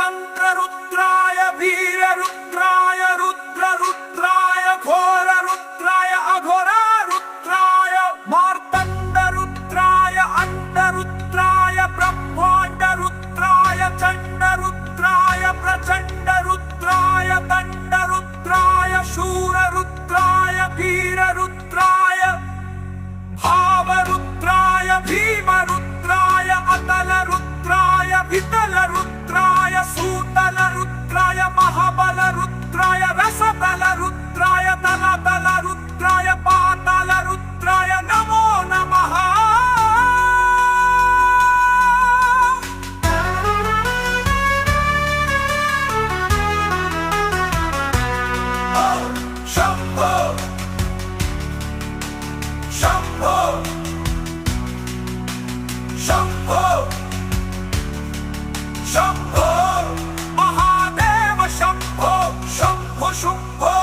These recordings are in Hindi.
कल्पन्त्ररुद्राय वीररुद्राय रुद्ररुद्राय घोररुद्राय अघोरारुद्राय मार्तण्डरुद्राय अण्डरुद्राय ब्रह्माण्डरुद्राय चण्डरुद्राय प्रचण्डरुद्राय दण्डरुद्राय शूररुद्राय वीररुद्राय भावरुद्राय भीमरुद्राय अतलरुद्राय वितलरुद्राय सूतलरुद्राय महाबलरुद्राय रसबलरुद्राय दलदलरुद्राय पातालरुद्राय नमो नमः। शम्भो शम्भो शम्भो शम्भो महादेव शम्भो शम्भो शुम्भो।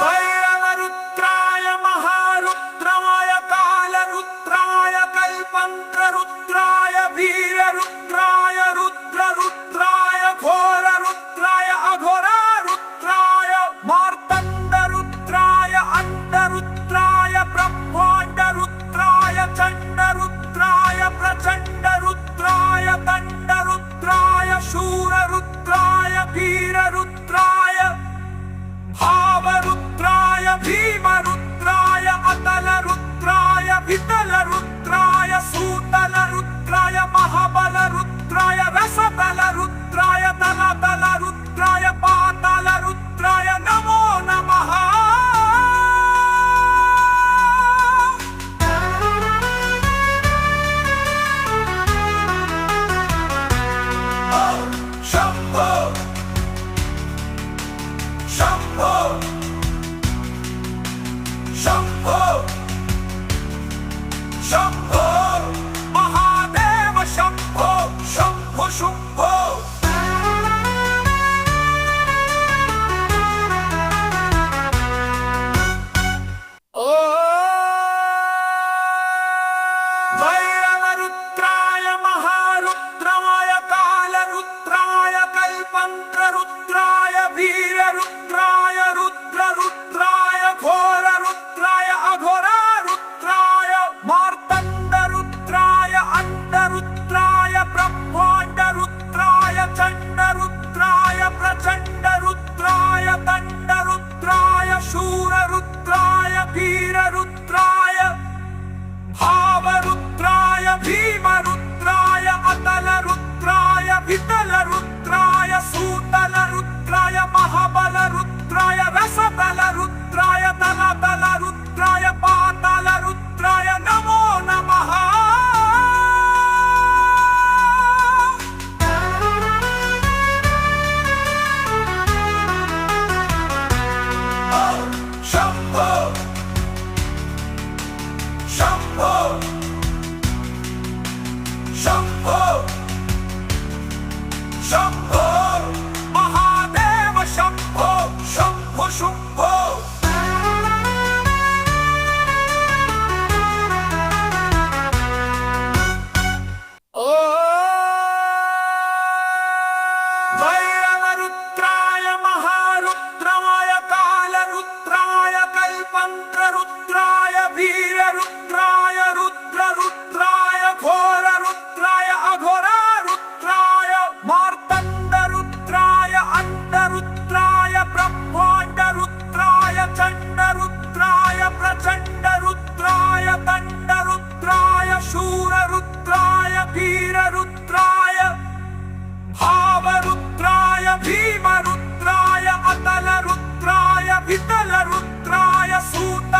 वैरवरुद्राय महारुद्राय कालरुद्राय कल्पन्त्ररुद्राय वीररुद्राय रुद्ररुद्राय घोररुद्राय अघोरारुद्राय मार्तण्डरुद्राय अण्डरुद्राय ब्रह्माण्डरुद्राय चण्डरुद्राय प्रचण्डरुद्राय दण्डरुद्राय शूररुद्राय वीररुद्राय भावरुद्राय भीमरुद्राय अतलरुद्राय वितलरुद्राय सूतलरुद्राय महाबलरुद्राय रसबलरुद्राय दलदलरुद्राय पातालरुद्राय नमो नमः। शम्भो शम्भो शम्भो शम्भो महादेव शम्भो शम्भो शुम्भो। वैरवरुद्राय महारुद्राय कालरुद्राय कल्पन्त्ररुद्राय वीररुद्राय रुद्ररुद्राय घोररुद्राय अघोरारुद्राय मार्तण्डरुद्राय अण्डरुद्राय ब्रह्माण्डरुद्राय चण्डरुद्राय प्रचण्डरुद्राय दण्डरुद्राय शूररुद्राय वीररुद्राय भावरुद्राय भीमरुद्राय अतलरुद्राय वितलरुद्राय सूतलरुद्राय महाबलरुद्राय रसबलरुद्राय दलदलरुद्राय पातालरुद्राय नमो नमः। शम्भो शम्भो शम्भो शम्भो महादेव शम्भो शम्भो शुम्भो। वैरवरुद्राय महारुद्राय कालरुद्राय कल्पन्त्ररुद्राय वीररुद्राय रुद्ररुद्राय घोररुद्राय अघोरारुद्राय मार्तण्डरुद्राय अण्डरुद्राय ब्रह्माण्डरुद्राय चण्डरुद्राय प्रचण्डरुद्राय दण्डरुद्राय शूररुद्राय वीररुद्राय भावरुद्राय भीमरुद्राय अतलरुद्राय वितलरुद्राय सूत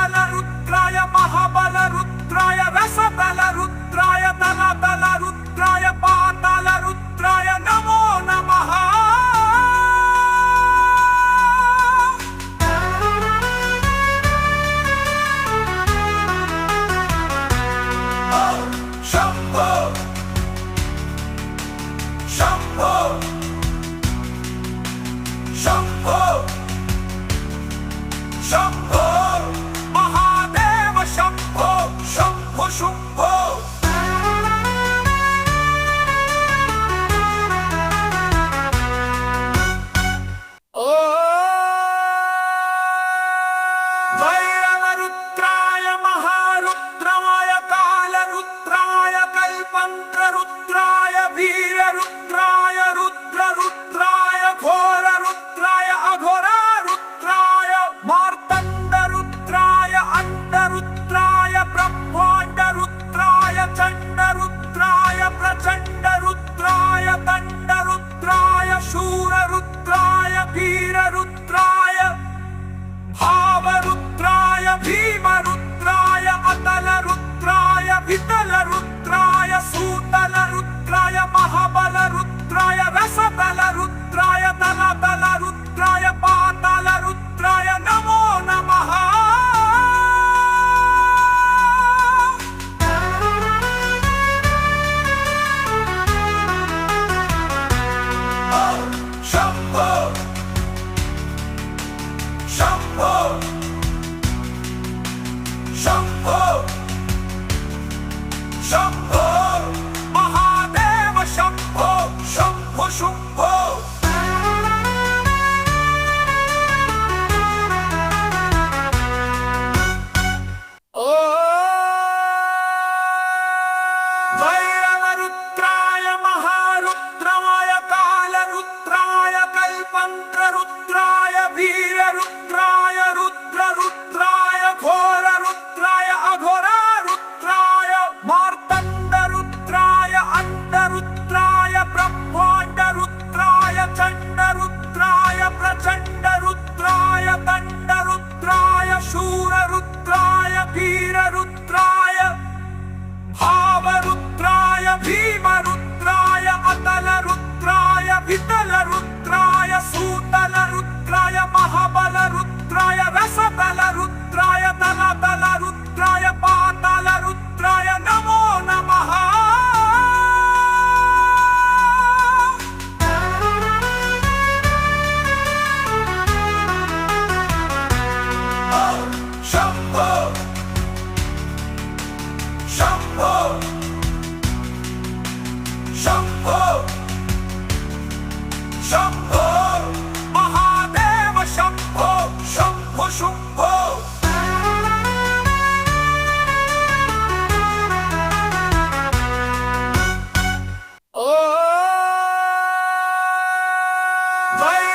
भैरवरुद्राय महारुद्राय कालरुद्राय कल्पन्त्ररुद्राय वीररुद्राय रुद्ररुद्राय घोररुद्राय अघोरारुद्राय मार्तण्डरुद्राय अण्डरुद्राय ब्रह्माण्डरुद्राय चण्डरुद्राय प्रचण्डरुद्राय दण्डरुद्राय शूररुद्राय वीररुद्राय भावरुद्राय भीमरुद्राय अतलरुद्राय वितलरुद्राय सूतलरुद्राय महाबलरुद्राय रसतलरुद्राय दलदलरुद्राय पातालरुद्राय नमो नमः शम्भो शम्भो शम्भो शम्भो महादेव शम्भो शम्भो शुम्भो भैरवरुद्राय महारुद्राय कालरुद्राय कल्पन्त्ररुद्राय वीररुद्राय रुद्ररुद्राय घोररुद्राय अघोरारुद्राय मार्तण्डरुद्राय अण्डरुद्राय ब्रह्माण्डरुद्राय चण्डरुद्राय प्रचण्डरुद्राय दण्डरुद्राय शूररुद्राय वीररुद्राय भावरुद्राय भीमरुद्राय अतलरुद्राय वितलरुद्राय सूतलरुद्राय महाबलरुद्राय रसतलरुद्राय दलदलरुद्राय पातालरुद्राय नमो नमः शम्भो शम्भो शम्भो शम्भो महादेव शम्भो शम्भो शुम्भो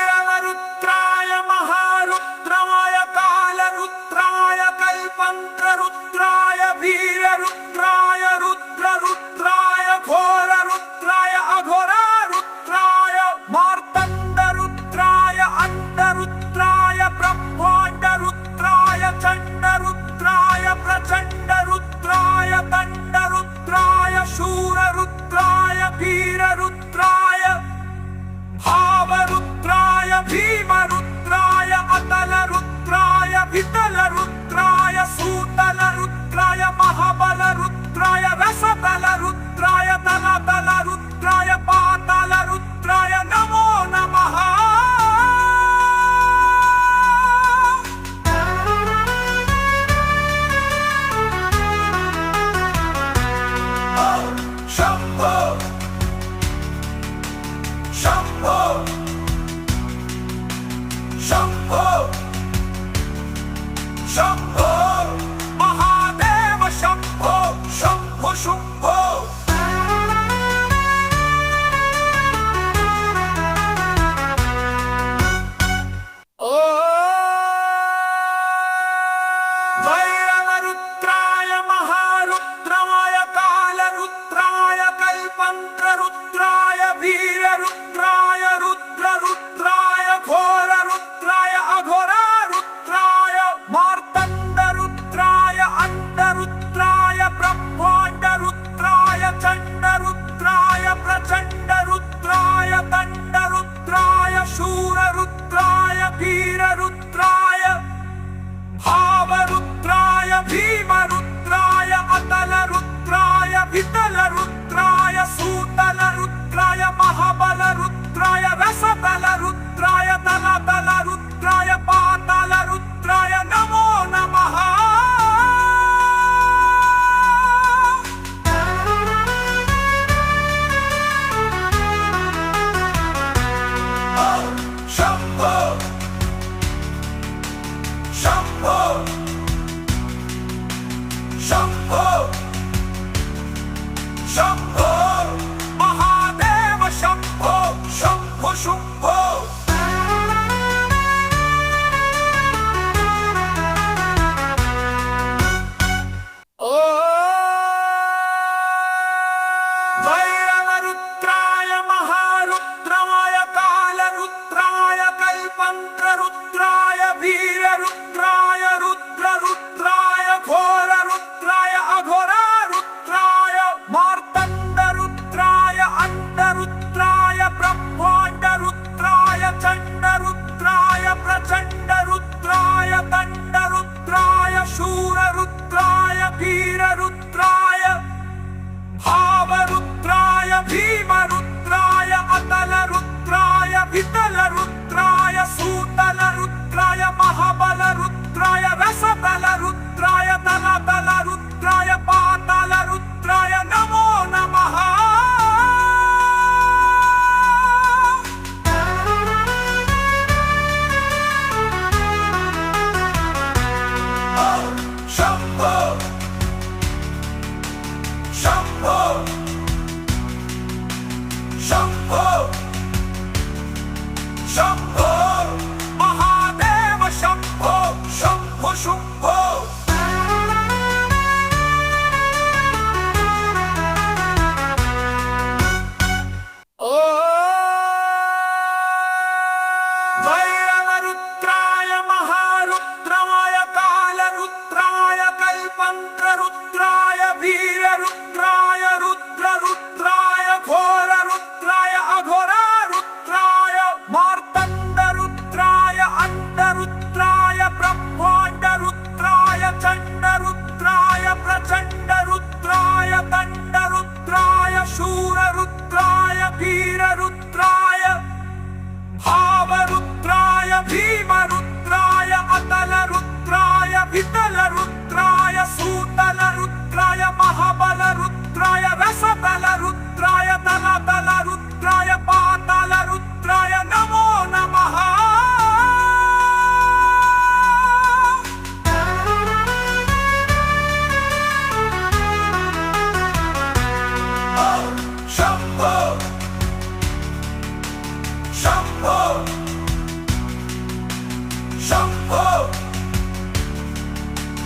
भैरवरुद्राय महारुद्राय कालरुद्राय कल्पन्त्ररुद्राय वीररुद्राय रुद्ररुद्राय घोररुद्राय अघोरारुद्राय मार्तण्डरुद्राय अण्डरुद्राय ब्रह्माण्डरुद्राय चण्डरुद्राय प्रचण्डरुद्राय दण्डरुद्राय शूररुद्राय वीररुद्राय भावरुद्राय भीमरुद्राय अतलरुद्राय वितलरुद्राय सूतलरुद्राय महाबलरुद्राय रसतलरुद्राय दलदलरुद्राय पातालरुद्राय नमो नमः शम्भो शम्भो शम्भो शम्भो महादेव शम्भो शम्भो शुम्भो भैरवरुद्राय महारुद्राय कालरुद्राय कल्पन्त्ररुद्राय वीररुद्राय रुद्ररुद्राय घोररुद्राय अघोरारुद्राय मार्तण्डरुद्राय अण्डरुद्राय ब्रह्माण्डरुद्राय चण्डरुद्राय प्रचण्डरुद्राय दण्डरुद्राय शूररुद्राय वीररुद्राय भावरुद्राय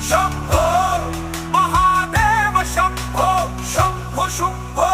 शंभो महादेव शंभो शंभो शुंभो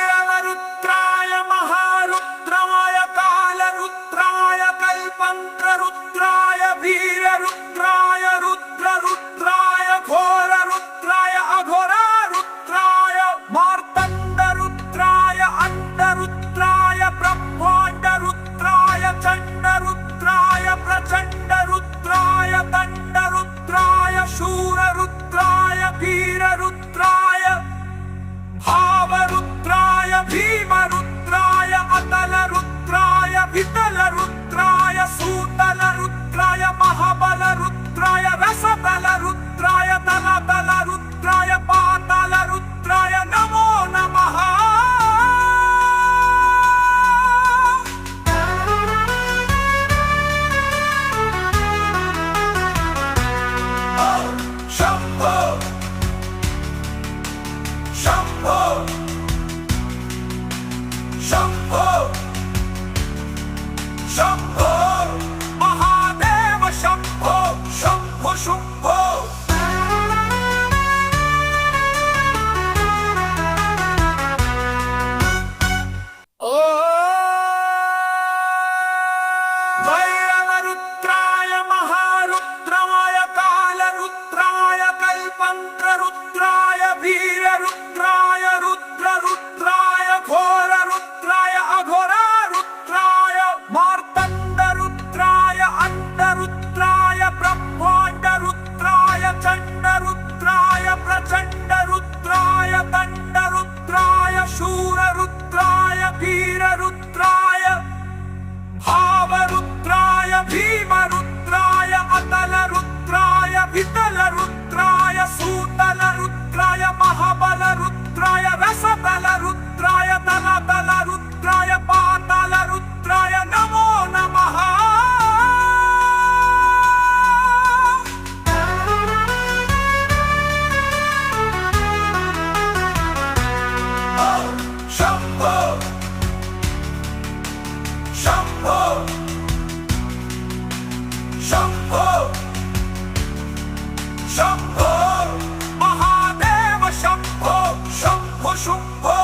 भैरवरुद्राय महारुद्राय कालरुद्राय कल्पंत्ररुद्राय वीररुद्राय रुद्ररुद्राय घोररुद्राय अघोरारुद्राय मार्तण्डरुद्राय अंडरुद्राय ब्रह्माण्डरुद्राय चण्डरुद्राय प्रचण्डरुद्राय दण्डरुद्राय शूररुद्राय वीररुद्राय भावरुद्राय भीमरुद्राय अतलरुद्राय वितलरुद्राय सूतलरुद्राय महाबलरुद्राय रसतलरुद्राय दलतलरुद्राय पातालरुद्राय नमो नमः शंभो शंभो शंभो शंभो महादेव शंभो शंभो शुंभो भैरवरुद्राय महारुद्राय कालरुद्राय कल्पंत्ररुद्राय वीररुद्राय रुद्ररुद्राय घोररुद्राय अघोरारुद्राय मार्तण्डरुद्राय अंडरुद्राय ब्रह्माण्डरुद्राय चण्डरुद्राय प्रचण्डरुद्राय दण्डरुद्राय शूररुद्राय वीररुद्राय भावरुद्राय भीमरुद्राय अतलरुद्राय वितलरुद्राय सूतलरुद्राय महाबलरुद्राय रसतलरुद्राय दलतलरुद्राय पातालरुद्राय नमो नमः शंभो शंभो शंभो शंभो महादेव शंभो शंभो शुंभो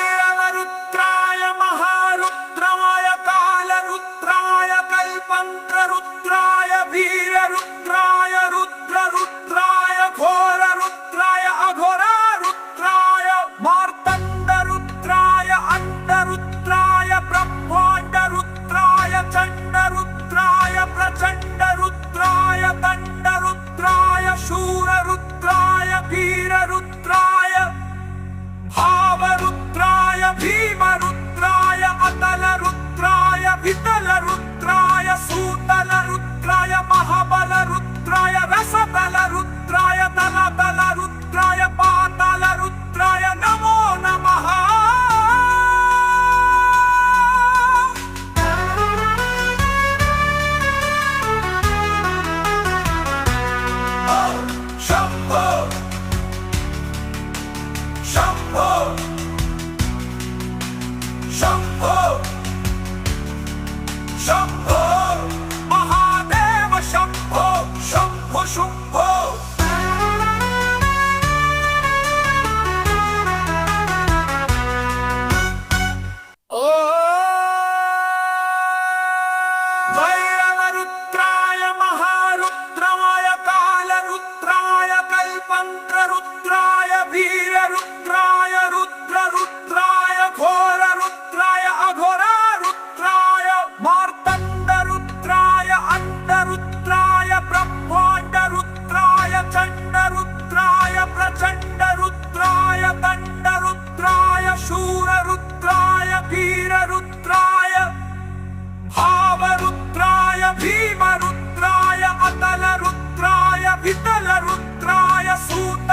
भैरवरुद्राय महारुद्राय कालरुद्राय कल्पंत्ररुद्राय वीररुद्राय रुद्ररुद्राय घोररुद्राय अघोरारुद्राय मार्तण्डरुद्राय अंडरुद्राय ब्रह्माण्डरुद्राय चण्डरुद्राय प्रचण्डरुद्राय दण्डरुद्राय शूररुद्राय वीररुद्राय भावरुद्राय भीमरुद्राय अतलरुद्राय वितलरुद्राय सूतलरुद्राय महाबलरुद्राय रसतलरुद्राय दलतलरुद्राय पातालरुद्राय नमो नमः शंभो शंभो शंभो शंभो महादेव शंभो शंभो शुंभो भैरवरुद्राय महारुद्राय कालरुद्राय कल्पंत्ररुद्राय वीररुद्राय रुद्ररुद्राय घोररुद्राय अघोरारुद्राय मार्तण्डरुद्राय अंडरुद्राय ब्रह्माण्डरुद्राय चण्डरुद्राय प्रचण्डरुद्राय दण्डरुद्राय शूररुद्राय वीररुद्राय भावरुद्राय भीमरुद्राय अतलरुद्राय वितलरुद्राय सूत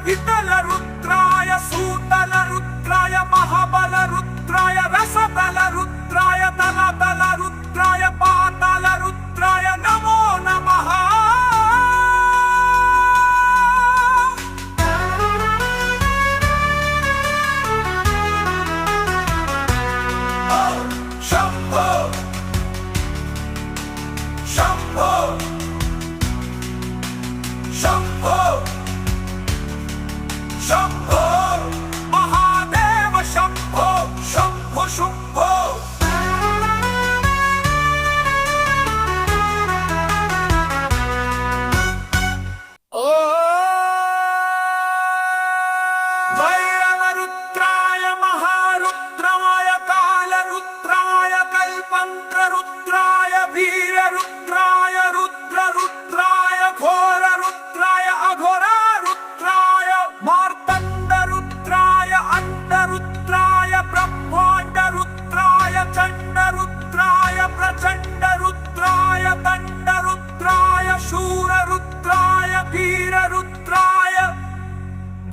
वितलरुद्राय सूतलरुद्राय महाबलरुद्राय रसबलरुद्राय दलदलरुद्राय पातालरुद्राय नमो नमः। शंभो शंभो शंभो शंभो महादेव शंभो शंभो शुंभो। भैरवरुद्राय महारुद्राय कालरुद्राय कल्पंत्ररुद्राय वीररुद्राय रुद्ररुद्राय घोररुद्राय अघोरारुद्राय मार्तण्डरुद्राय अंडरुद्राय ब्रह्माण्डरुद्राय चण्डरुद्राय प्रचण्डरुद्राय दण्डरुद्राय शूररुद्राय वीररुद्राय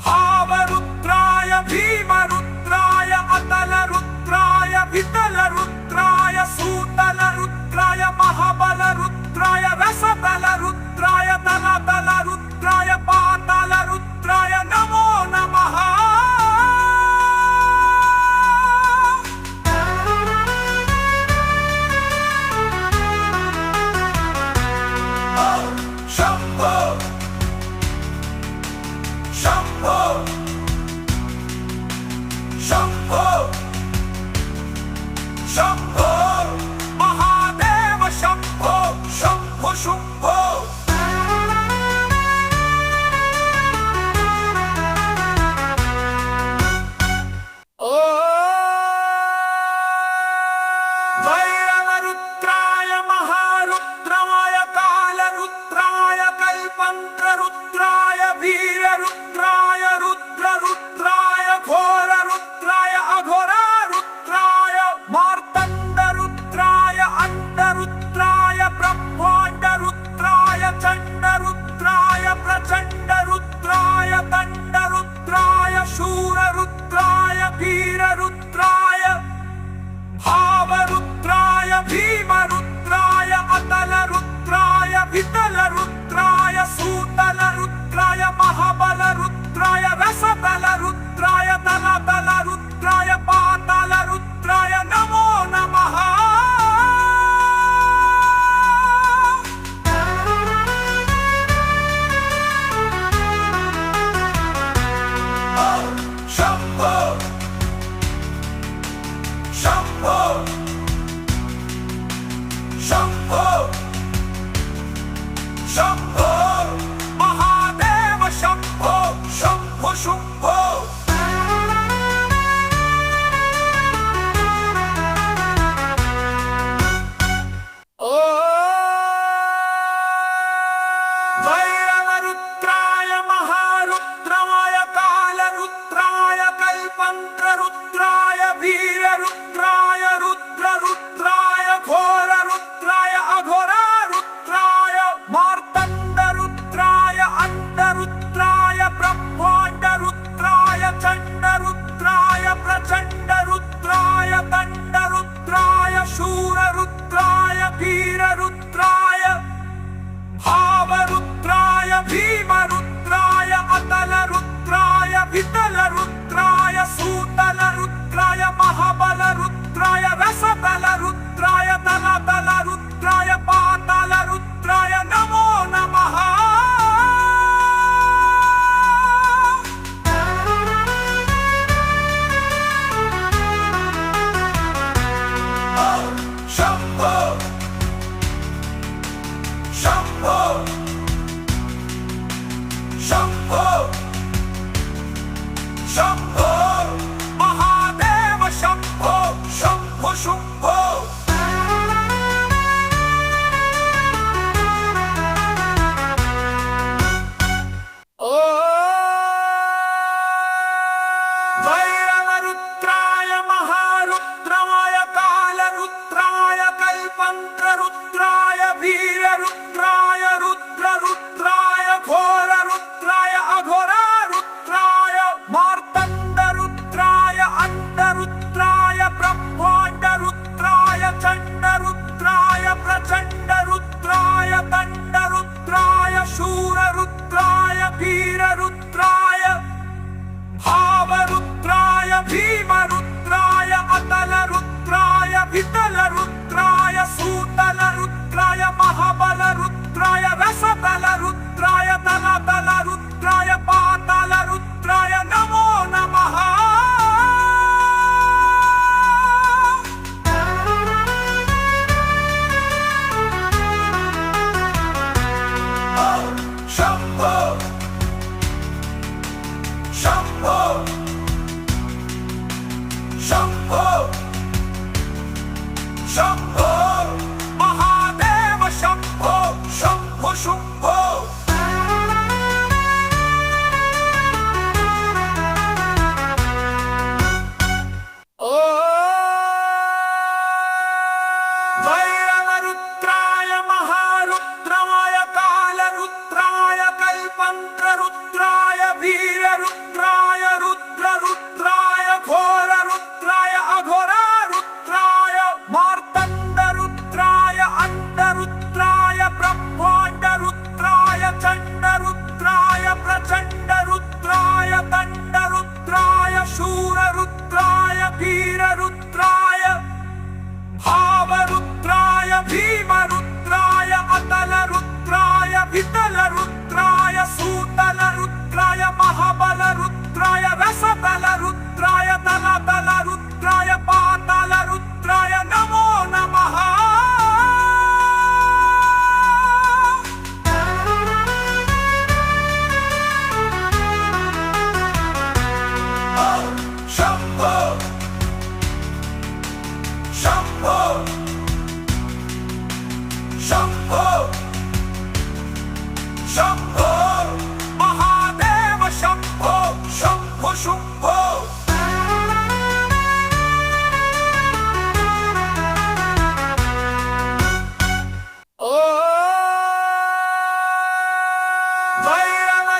भावरुद्राय भीमरुद्राय अतलरुद्राय वितलरुद्राय सूतलरुद्राय महाबलरुद्राय रसबलरुद्राय दलदलरुद्राय पातालरुद्राय नमो नमः। शंभो शंभो शंभो शंभो महादेव शंभो शंभो शुंभो। भैरवरुद्राय महारुद्राय कालरुद्राय कल्पंत्ररुद्राय वीररुद्राय रुद्ररुद्राय घोररुद्राय अघोरारुद्राय मार्तण्डरुद्राय अंडरुद्राय ब्रह्माण्डरुद्राय चण्डरुद्राय प्रचण्डरुद्राय दण्डरुद्राय शूररुद्राय वीररुद्राय भावरुद्राय भीमरुद्राय अतलरुद्राय वितलरुद्राय सूतलरुद्राय रुद्राय महाबल रुद्राय रसबल रुद्राय दलबल रुद्राय पाताल रुद्राय नमो नमः। शंभो शंभो शंभो शंभो महादेव शंभो शंभो शुंभो। रुद्राय महारुद्राय कालरुद्राय कल्पंत्ररुद्राय वीररुद्राय रुद्ररुद्राय घोररुद्राय अघोरारुद्राय मार्तण्डरुद्राय अंडरुद्राय ब्रह्माण्डरुद्राय चण्डरुद्राय प्रचण्डरुद्राय दण्डरुद्राय शूररुद्राय वीररुद्राय भावरुद्राय भीमरुद्राय अतलरुद्राय वितलरुद्राय सूतलरुद्राय महाबलरुद्राय रसबलरुद्राय दलबलरुद्राय पातालरुद्राय नमो नमः। शंभो शंभो शंभो शंभो महादेव शंभो शंभो शुंभो।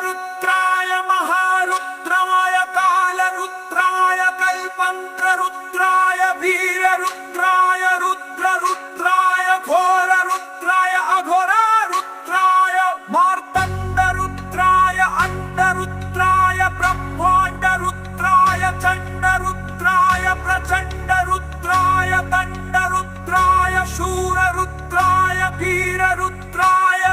रुद्राय महारुद्राय कालरुद्राय कल्पंत्ररुद्राय वीररुद्राय रुद्ररुद्राय घोररुद्राय अघोरारुद्राय मार्तण्डरुद्राय अंडरुद्राय ब्रह्माण्डरुद्राय चण्डरुद्राय प्रचण्डरुद्राय दण्डरुद्राय शूररुद्राय वीररुद्राय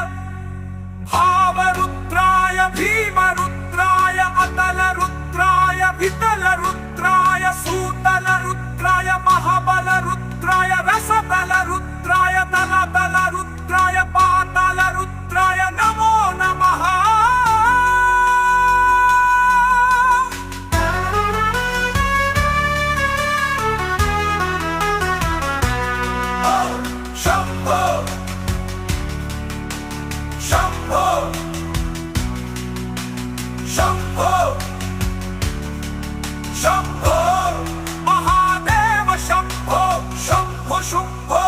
भावरुद्राय भीमरुद्राय अतलरुद्राय वितलरुद्राय सूतलरुद्राय महाबलरुद्राय रसबलरुद्राय दलबलरुद्राय पातालरुद्राय नमो नमः। शंभो शंभो शंभो शंभो महादेव शंभो शंभो शुंभो।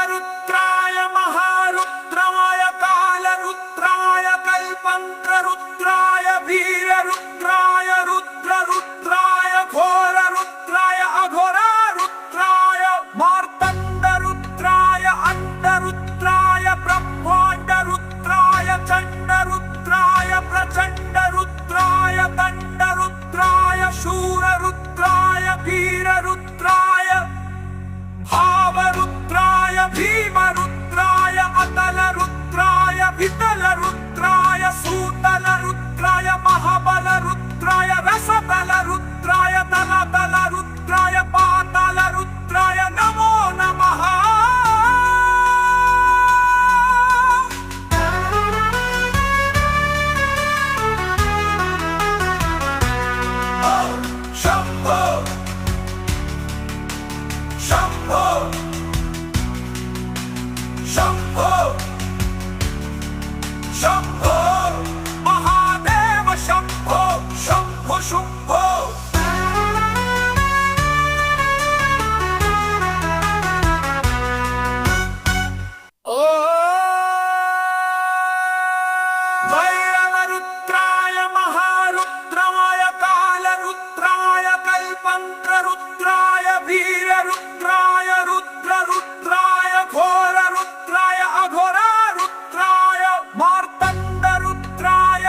रुद्राय महारुद्राय कालरुद्राय कल्पंत्ररुद्राय वीररुद्राय रुद्ररुद्राय घोररुद्राय अघोरारुद्राय मार्तण्डरुद्राय अंडरुद्राय ब्रह्माण्डरुद्राय चण्डरुद्राय प्रचण्डरुद्राय दण्डरुद्राय शूररुद्राय वीररुद्राय भावरुद्राय भीमरुद्राय अतलरुद्राय वितलरुद्राय सूतलरुद्राय महाबलरुद्राय रसबलरुद्राय दलबलरुद्राय पातालरुद्राय नमो नमः। शंभो शंभो शंभो शंभो महादेव शंभो शंभो शुंभो। रुद्राय महारुद्राय कालरुद्राय कल्पंत्ररुद्राय वीररुद्राय रुद्ररुद्राय घोररुद्राय अघोरारुद्राय मार्तण्डरुद्राय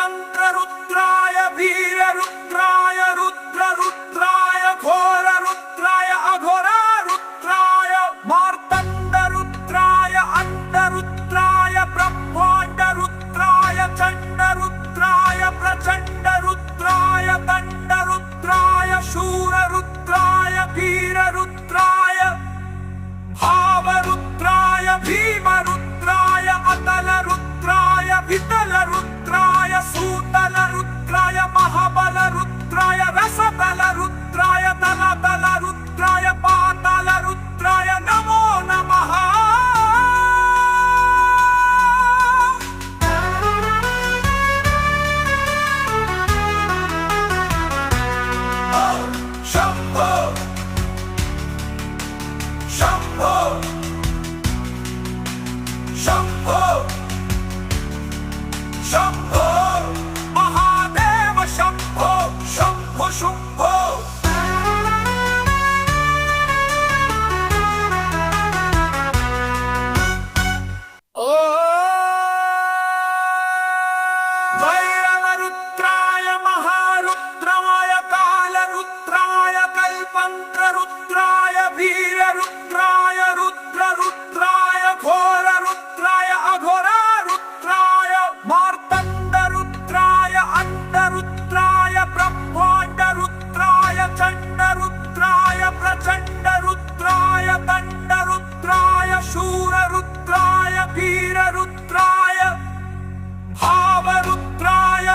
मंत्ररुद्राय वीररुद्राय रुद्ररुद्राय घोररुद्राय अघोरारुद्राय मार्तण्डरुद्राय अंडरुद्राय ब्रह्माण्डरुद्राय चण्डरुद्राय प्रचण्डरुद्राय दण्डरुद्राय शूररुद्राय वीररुद्राय भावरुद्राय भीमरुद्राय अतलरुद्राय वितलरुद्राय सूतलरुद्राय महाबलरुद्राय रसतलरुद्राय दलदलरुद्राय पातालरुद्राय नमो नमः शंभो शंभो शंभो शंभो महादेव शंभो शंभो शंभो भैरवरुद्राय महारुद्राय कालरुद्राय कल्पन्त्ररुद्राय वीररुद्राय रुद्ररुद्राय घोररुद्राय अघोरारुद्राय मार्तण्डरुद्राय अंडरुद्राय ब्रह्माण्डरुद्राय चण्डरुद्राय प्रचण्डरुद्राय दण्डरुद्राय शूररुद्राय वीररुद्राय भावरुद्राय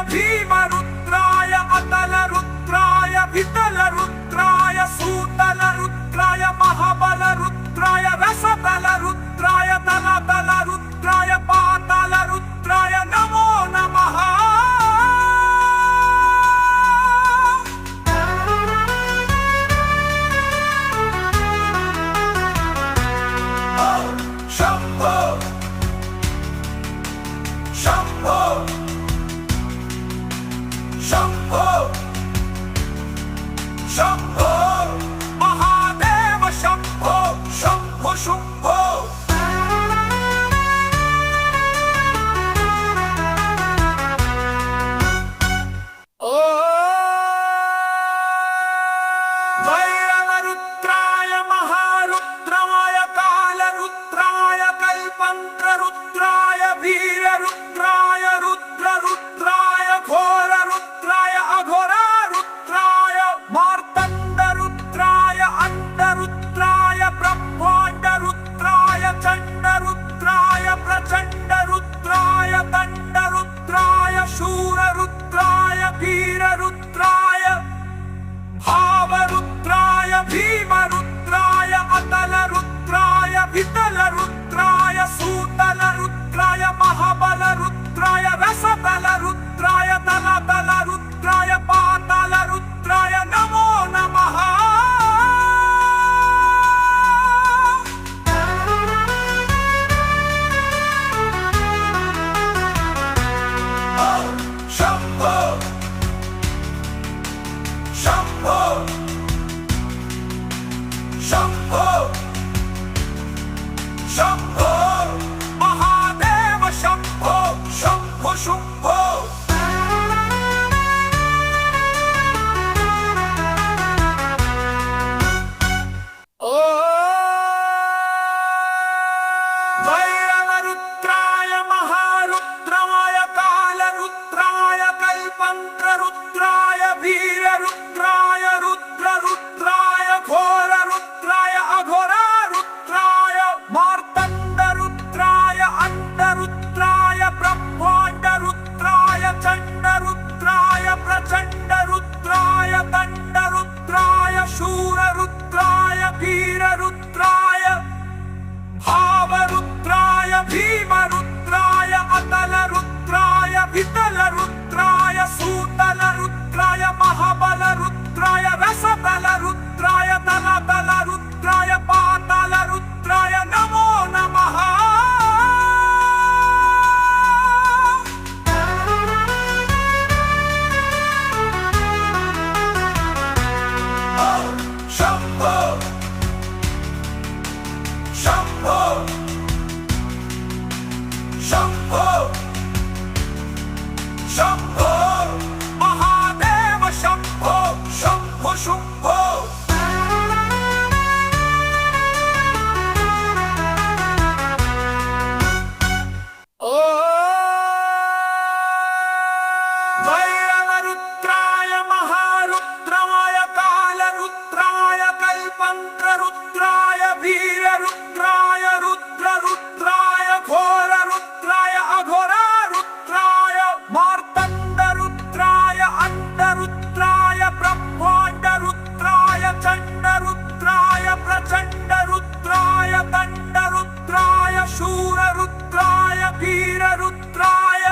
शंभो महादेव शंभो शंभो शुंभो भैरवरुद्राय महारुद्राय कालरुद्राय कल्पंत्ररुद्राय वीररुद्राय रुद्ररुद्राय घोररुद्राय अघोरारुद्राय मार्तण्डरुद्राय अंडरुद्राय ब्रह्माण्डरुद्राय चण्डरुद्राय प्रचण्डरुद्राय दण्डरुद्राय शूररुद्राय वीररुद्राय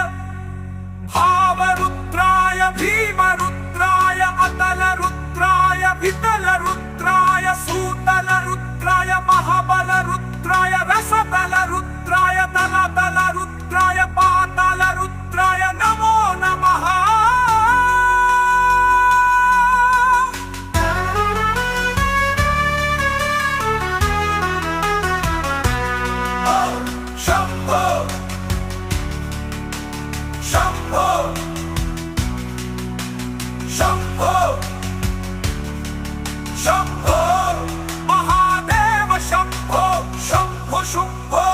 भावरुद्राय भीमरुद्राय अतलरुद्राय वितलरुद्राय सूतलरुद्राय महाबलरुद्राय रसतलरुद्राय दलतलरुद्राय पातालरुद्राय नमो नमः शंभो शंभो शंभो शंभो महादेव शंभो शंभो शुंभो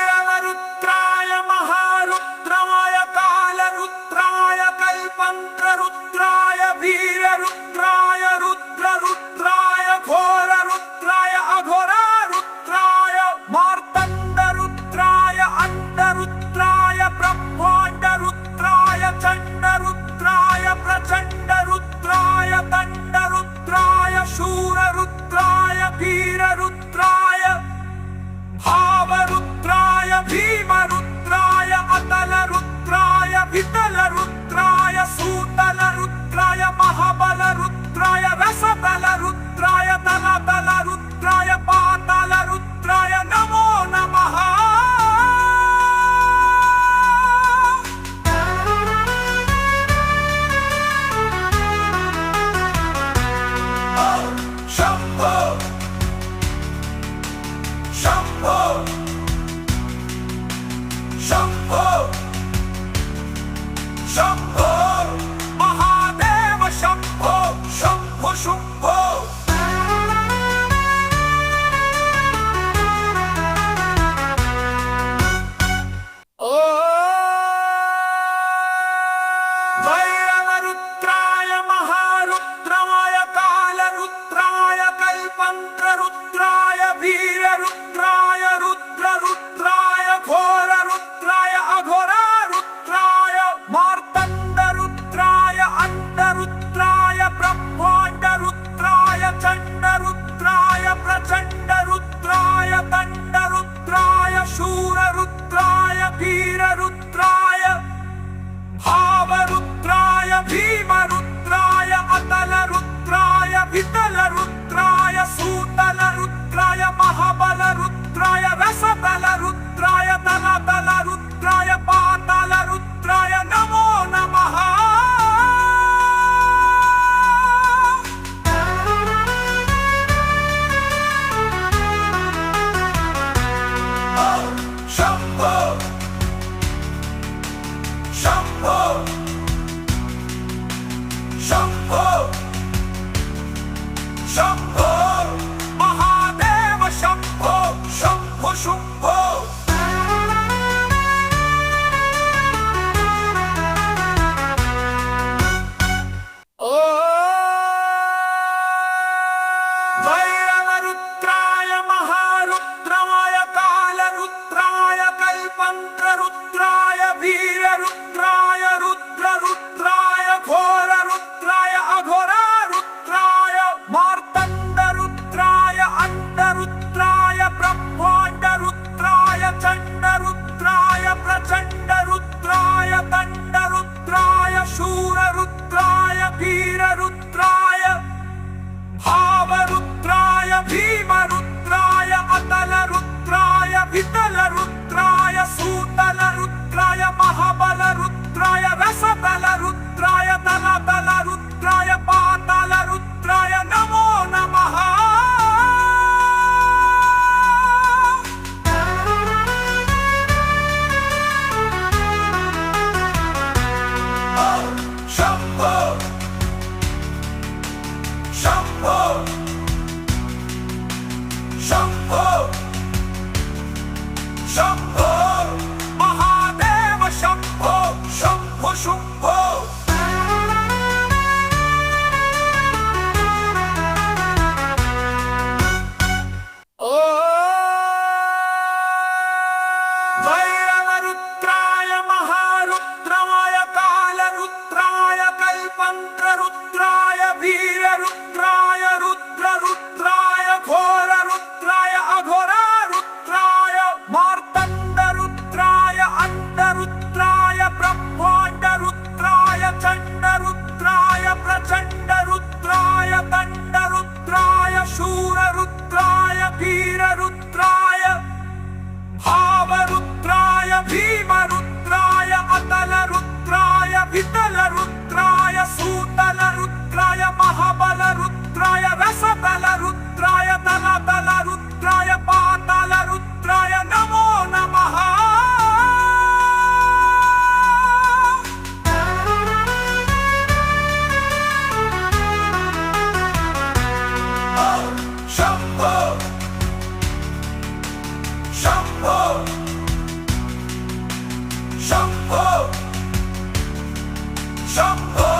भैरवरुद्राय महारुद्राय कालरुद्राय कल्पंत्ररुद्राय वीररुद्राय रुद्ररुद्राय घोररुद्राय अघोरारुद्राय मार्तण्डरुद्राय अंडरुद्राय ब्रह्माण्डरुद्राय चण्डरुद्राय प्रचण्डरुद्राय दण्डरुद्राय शूररुद्राय वीररुद्राय भावरुद्राय भीमरुद्राय अतलरुद्राय वितलरुद्राय सूतलरुद्राय महाबलरुद्राय रसतलरुद्राय दलतलरुद्राय पातालरुद्राय नमो नमः शंभो शंभो शंभो शंभो महादेव शंभो शंभो शुंभो भैरवरुद्राय महारुद्राय कालरुद्राय कल्पंत्ररुद्राय वीररुद्राय रुद्ररुद्राय घोररुद्राय अघोरारुद्राय मार्तण्डरुद्राय अंडरुद्राय ब्रह्माण्डरुद्राय चण्डरुद्राय प्रचण्डरुद्राय दण्डरुद्राय शूररुद्राय वीररुद्राय भावरुद्राय भीमरुद्राय अतलरुद्राय वितलरुद्राय सूतलरुद्राय महाबलरुद्राय रसतलरुद्राय दलतलरुद्राय पातालरुद्राय नमो नमः शंभो शंभो शंभो शंभो महादेव शंभो शंभो शुंभो भैरवरुद्राय महारुद्राय कालरुद्राय कल्पंत्ररुद्राय वीररुद्राय रुद्ररुद्राय घोररुद्राय अघोरारुद्राय मार्तण्डरुद्राय अंडरुद्राय ब्रह्माण्डरुद्राय चण्डरुद्राय प्रचण्डरुद्राय दण्डरुद्राय शूररुद्राय वीररुद्राय भावरुद्राय शंभो शंभो शंभो महादेव शंभो शंभो शुंभो भैरवरुद्राय महारुद्राय कालरुद्राय कल्पंत्ररुद्राय वीररुद्राय रुद्ररुद्राय घोररुद्राय अघोरारुद्राय मार्तण्डरुद्राय अंडरुद्राय ब्रह्माण्डरुद्राय चण्डरुद्राय प्रचण्डरुद्राय दण्डरुद्राय शूररुद्राय वीररुद्राय भावरुद्राय भीमरुद्राय अतलरुद्राय वितलरुद्राय सूतलरुद्राय महाबलरुद्राय रसतलरुद्राय दलदलरुद्राय पातालरुद्राय नमो नमः शंभो शंभो शंभो शंभो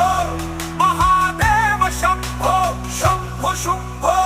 महादेव शंभो शंभो शुंभो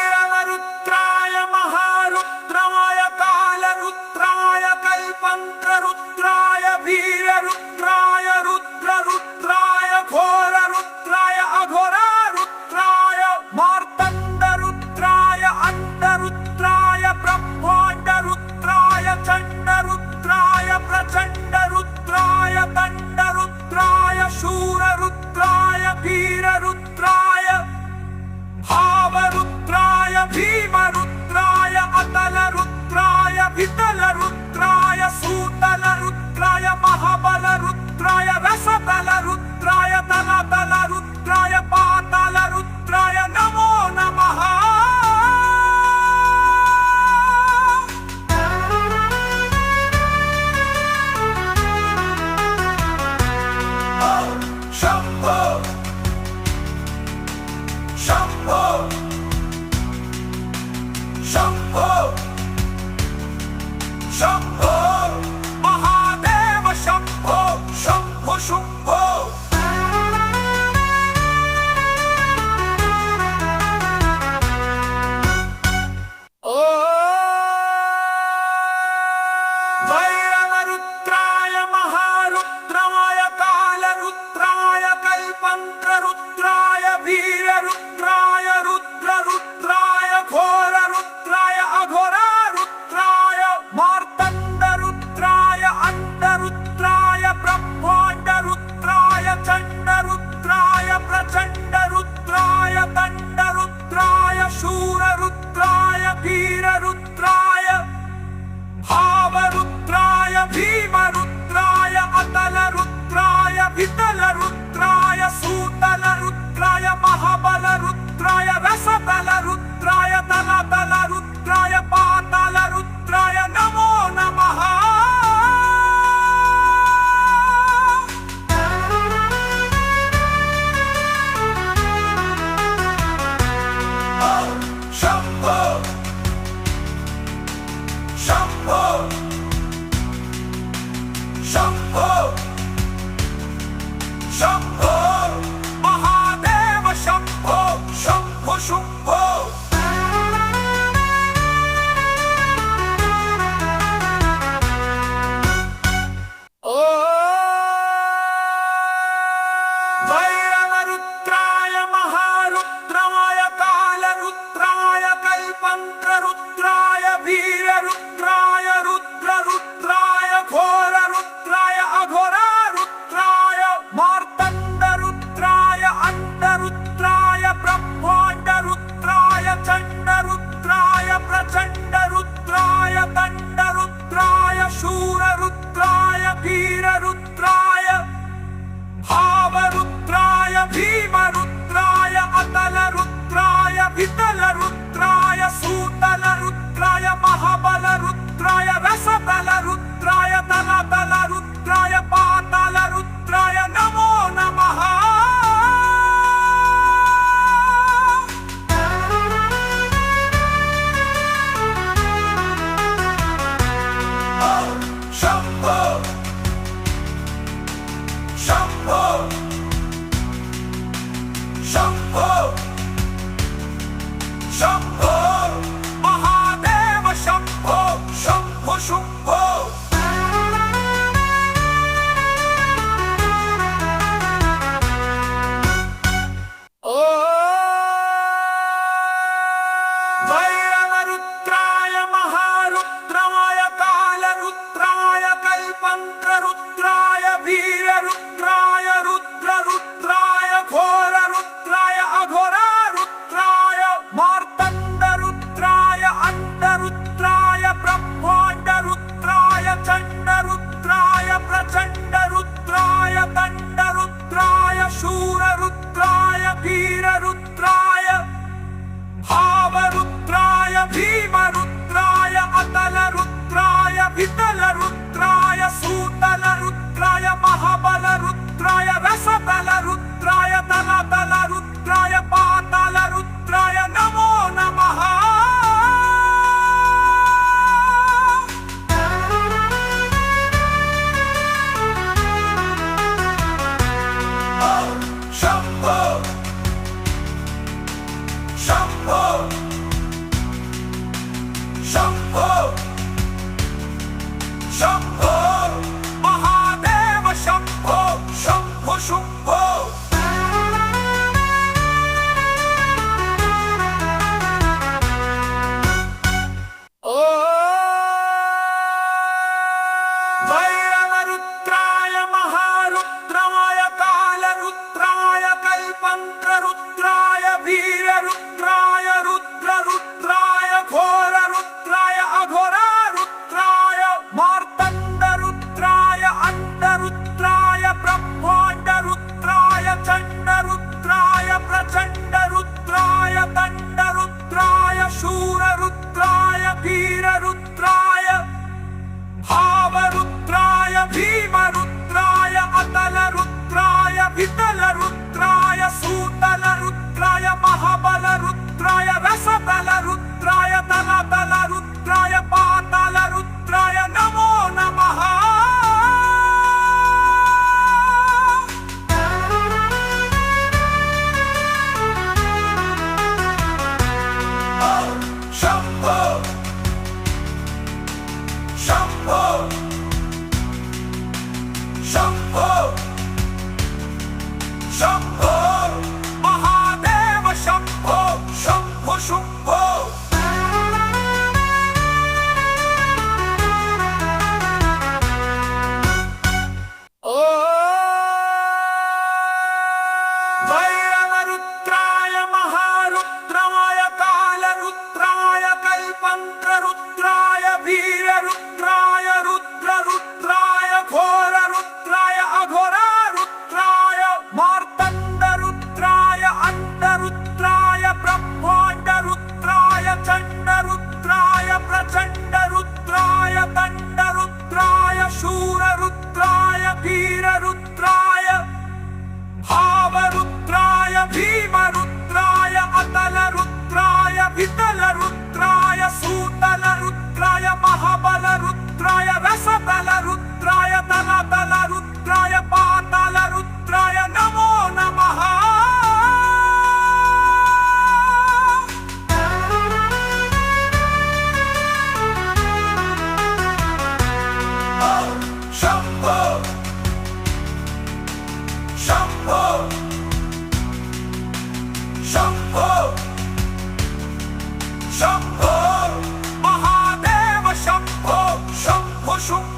भैरवरुद्राय महारुद्राय कालरुद्राय कल्पंत्ररुद्राय वीररुद्राय रुद्ररुद्राय घोररुद्राय अघोरारुद्राय मार्तण्डरुद्राय अंडरुद्राय ब्रह्माण्डरुद्राय चण्डरुद्राय प्रचण्डरुद्राय दण्डरुद्राय शूररुद्राय वीररुद्राय भावरुद्राय भीमरुद्राय अतलरुद्राय वितलरुद्राय सूतलरुद्राय महाबलरुद्राय रसतलरुद्राय दलदलरुद्राय पातालरुद्राय नमो नमः शंभो शंभो शंभो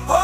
हो